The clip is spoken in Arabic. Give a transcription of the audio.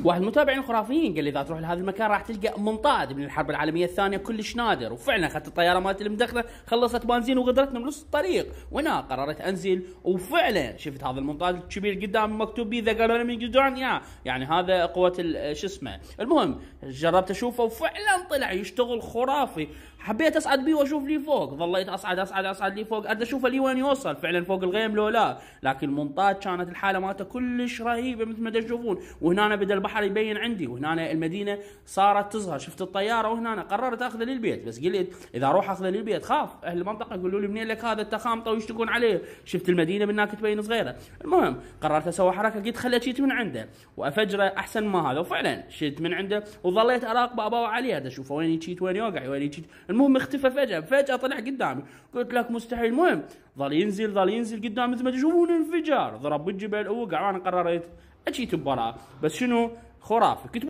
واحد من المتابعين الخرافيين قال لي اذا تروح لهذا المكان راح تلقى منطاد من الحرب العالميه الثانيه كلش نادر، وفعلا اخذت الطياره مالتي المدخنه خلصت بنزين وغدرتنا بنص الطريق، وهنا قررت انزل وفعلا شفت هذا المنطاد الكبير قدامي مكتوب بيه ذا قالوا يعني هذا قوه شو اسمه. المهم جربت اشوفه وفعلا طلع يشتغل خرافي، حبيت اصعد بيه واشوف لي فوق، ظليت اصعد لي فوق اريد اشوفه لي وين يوصل فعلا فوق الغيم لو لا، لكن المنطاد كانت الحاله مالته كلش رهيبه مثل ما تشوفون. وهنا بدا البحر يبين عندي، وهنا المدينه صارت تظهر، شفت الطياره، وهنا قررت اخذه للبيت، بس قلت اذا اروح اخذه للبيت خاف اهل المنطقه يقولوا لي منين لك هذا انت خامطه ويشتكون عليه، شفت المدينه بالناك تبين صغيره. المهم قررت اسوي حركه، قلت خلي اشيت من عنده وافجره احسن ما هذا، وفعلا شيت من عنده وظليت اراقبه اباوع عليه اشوفه وين يشيت وين يوقع وين يشيت. المهم اختفى فجاه طلع قدامي، قلت لك مستحيل. المهم ظل ينزل قدام مثل ما تشوفون انفجار، ضرب بالجبل ووقع، وانا قررت اشيت بوراه، بس شنو خرافي. كنت